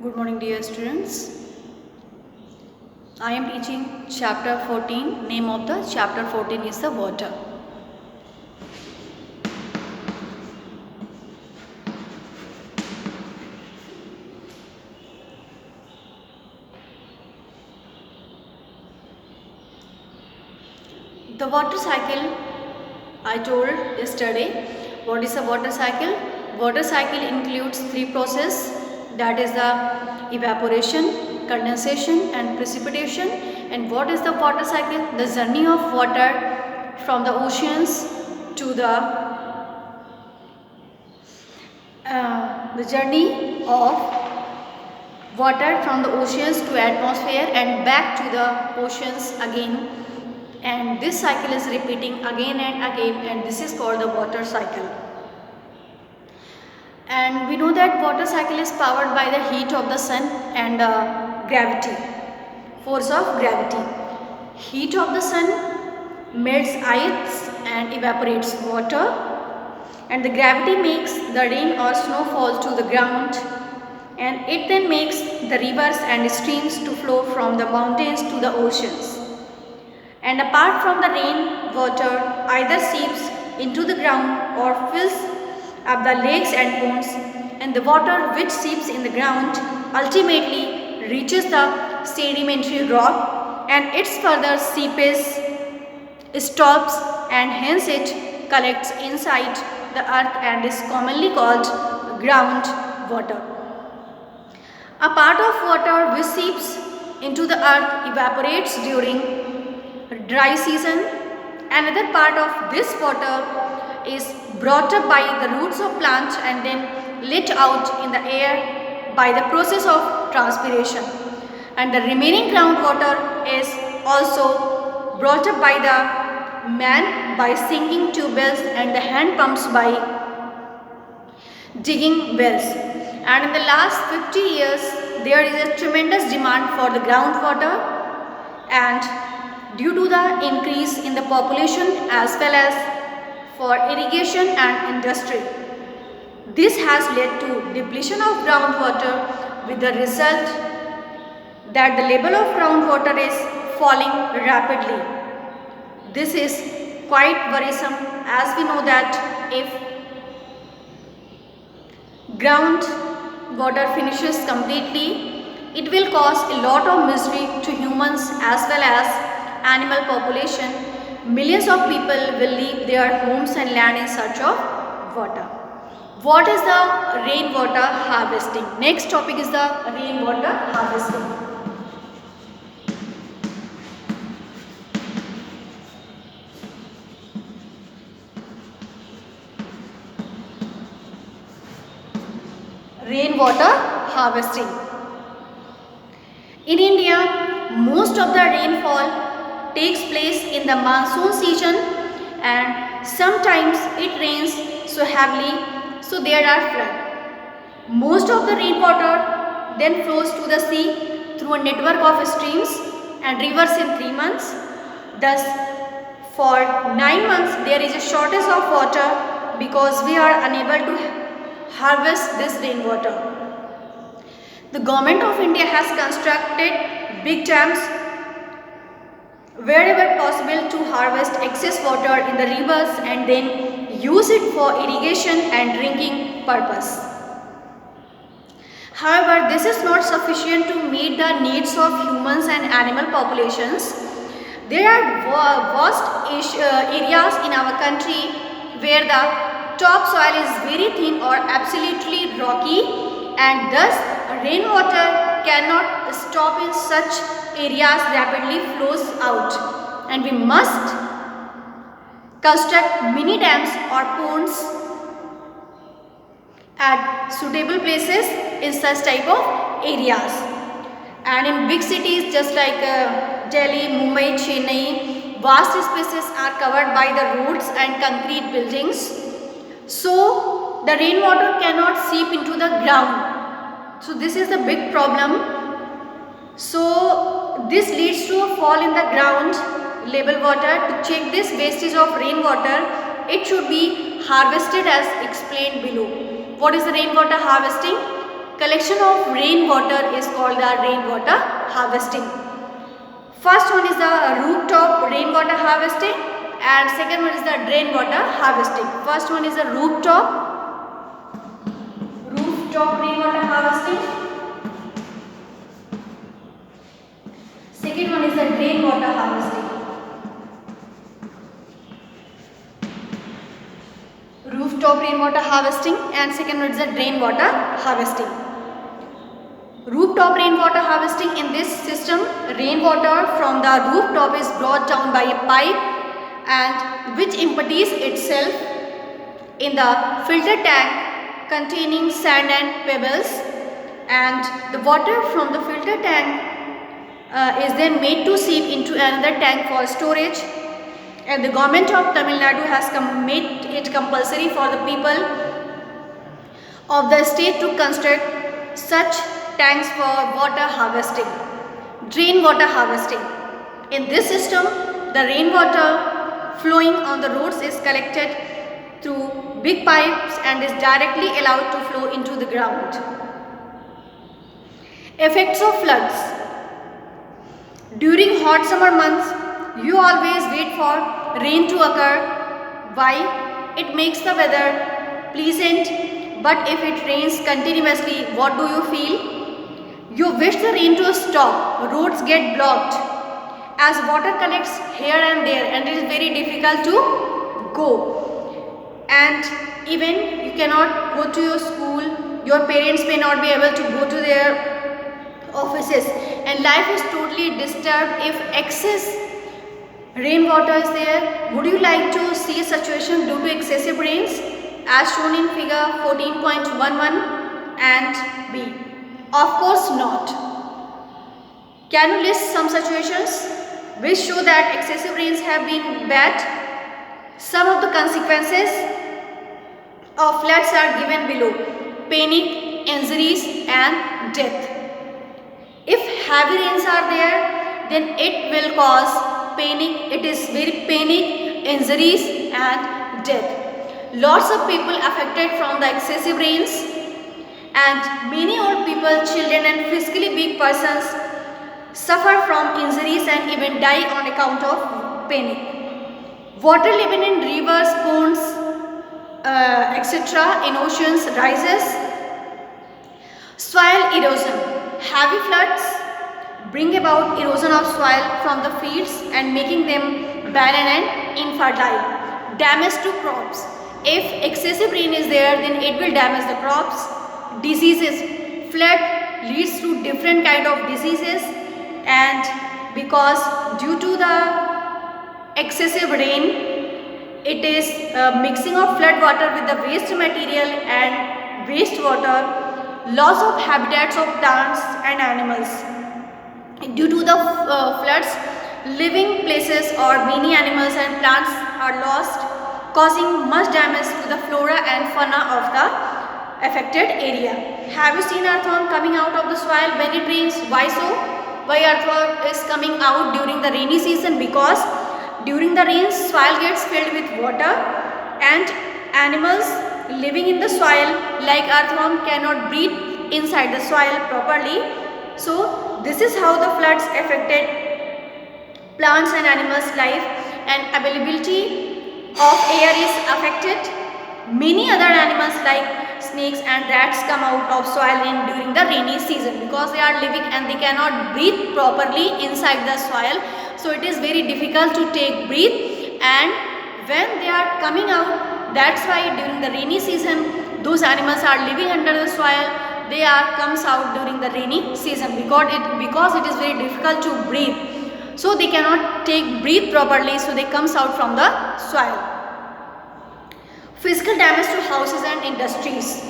Good morning, dear students. I am teaching chapter 14. Name of the chapter 14 is the water. The water cycle, I told yesterday. What is a water cycle? Water cycle includes three processes, that is the evaporation, condensation and precipitation. And what is the water cycle? The journey of water from the oceans to the journey of water from the oceans to atmosphere and back to the oceans again, and this cycle is repeating again and again, and this is called the water cycle. And we know that water cycle is powered by the heat of the sun and gravity, force of gravity. Heat of the sun melts ice and evaporates water, and the gravity makes the rain or snow fall to the ground, and it then makes the rivers and streams to flow from the mountains to the oceans. And apart from the rain, water either seeps into the ground or fills up the lakes and ponds, and the water which seeps in the ground ultimately reaches the sedimentary rock, and its further seepage stops, and hence it collects inside the earth and is commonly called ground water. A part of water which seeps into the earth evaporates during dry season. Another part of this water is brought up by the roots of plants and then let out in the air by the process of transpiration. And the remaining groundwater is also brought up by the man by sinking tube wells and the hand pumps by digging wells. And in the last 50 years there is a tremendous demand for the groundwater, and due to the increase in the population as well as for irrigation and industry, this has led to depletion of groundwater, with the result that the level of groundwater is falling rapidly. This is quite worrisome, as we know that if groundwater finishes completely, it will cause a lot of misery to humans as well as animal population. Millions of people will leave their homes and land in search of water. What is the rainwater harvesting? Next topic is the rainwater harvesting. Rainwater harvesting. In India, most of the rainfall takes place in the monsoon season, and sometimes it rains so heavily so there are floods. Most of the rainwater then flows to the sea through a network of streams and rivers in 3 months. Thus, for 9 months there is a shortage of water because we are unable to harvest this rainwater. The government of India has constructed big dams wherever possible to harvest excess water in the rivers and then use it for irrigation and drinking purpose. However, this is not sufficient to meet the needs of humans and animal populations. There are vast areas in our country where the topsoil is very thin or absolutely rocky, and thus rainwater cannot stop in such areas, rapidly flows out, and we must construct mini dams or ponds at suitable places in such type of areas. And in big cities just like Delhi, Mumbai, Chennai, vast spaces are covered by the roads and concrete buildings, so the rainwater cannot seep into the ground. So this is the big problem. So this leads to a fall in the ground level water. To check this wastage of rainwater, it should be harvested as explained below. What is the rainwater harvesting? collection of rainwater is called the rainwater harvesting. First one is the rooftop rainwater harvesting and second one is the drain water harvesting. First one is the rooftop rainwater harvesting. Second one is the drain water harvesting. Rooftop rainwater harvesting and second one is the drain water harvesting. Rooftop rainwater harvesting, in this system rainwater from the rooftop is brought down by a pipe and which empties itself in the filter tank containing sand and pebbles, and the water from the filter tank is then made to seep into another tank for storage, and the government of Tamil Nadu has made it compulsory for the people of the state to construct such tanks for water harvesting. Drain water harvesting. In this system, the rainwater flowing on the roads is collected through big pipes and is directly allowed to flow into the ground. Effects of floods. During hot summer months, you always wait for rain to occur. Why? It makes the weather pleasant, but if it rains continuously, what do you feel? You wish the rain to stop, roads get blocked as water collects here and there and it is very difficult to go. And even you cannot go to your school, your parents may not be able to go to their offices, and life is totally disturbed if excess rainwater is there. Would you like to see a situation due to excessive rains as shown in figure 14.11 and B? Of course not. Can you list some situations which show that excessive rains have been bad? Some of the consequences of floods are given below: panic, injuries and death. If heavy rains are there, then it will cause panic. It is very panic, injuries and death. Lots of people affected from the excessive rains, and many old people, children and physically weak persons suffer from injuries and even die on account of panic. Water level in rivers, ponds, etc. in oceans rises. Soil erosion. Heavy floods bring about erosion of soil from the fields and making them barren and infertile. Damage to crops. If excessive rain is there, then it will damage the crops. Diseases. Flood leads to different kind of diseases, and because due to the excessive rain, it is mixing of flood water with the waste material and wastewater, loss of habitats of plants and animals. Due to the floods, living places or many animals and plants are lost, causing much damage to the flora and fauna of the affected area. Have you seen earthworm coming out of the soil when it rains? Why so? Why earthworm is coming out during the rainy season? Because during the rains, soil gets filled with water and animals living in the soil like earthworm cannot breathe inside the soil properly. So this is how the floods affected plants and animals' life, and availability of air is affected. Many other animals like snakes and rats come out of soil during the rainy season because they are living and they cannot breathe properly inside the soil. So it is very difficult to take breathe, and when they are coming out, that's why during the rainy season those animals are living under the soil. They comes out during the rainy season because it is very difficult to breathe. So they cannot breathe properly, so they comes out from the soil. Physical damage to houses and industries.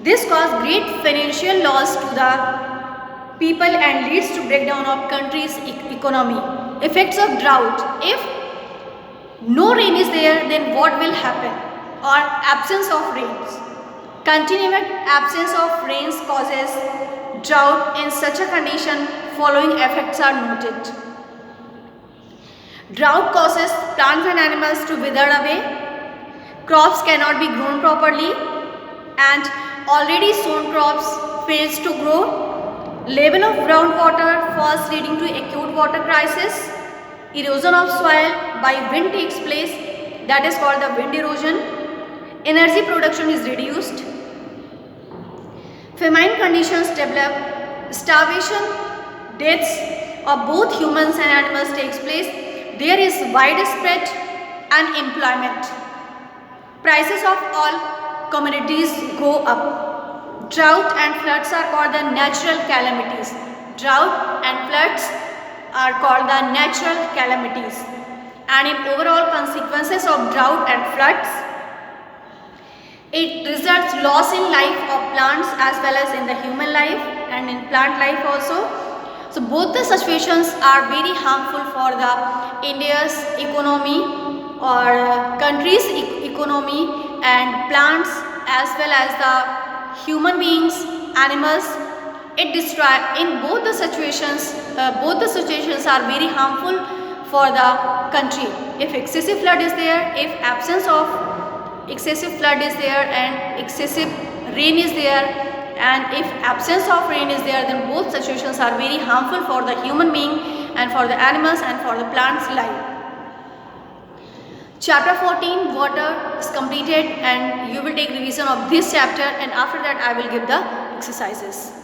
This causes great financial loss to the people and leads to breakdown of country's economy. Effects of drought. If no rain is there, then what will happen? Or absence of rains. Continued absence of rains causes drought. In such a condition, following effects are noted. Drought causes plants and animals to wither away. Crops cannot be grown properly, and already sown crops fails to grow, level of groundwater falls leading to acute water crisis, erosion of soil by wind takes place, that is called the wind erosion, energy production is reduced, famine conditions develop, starvation, deaths of both humans and animals takes place, there is widespread unemployment, prices of all commodities go up, drought and floods are called the natural calamities, drought and floods are called the natural calamities, and in overall consequences of drought and floods, it results loss in life of plants as well as in the human life and in plant life also. So both the situations are very harmful for the India's economy or country's economy and plants as well as the human beings, animals. It destroys in both the situations. Both the situations are very harmful for the country. If excessive flood is there, if absence of excessive flood is there and excessive rain is there, and if absence of rain is there, then both situations are very harmful for the human being and for the animals and for the plants life. Chapter 14 water is completed and you will take revision of this chapter, and after that I will give the exercises.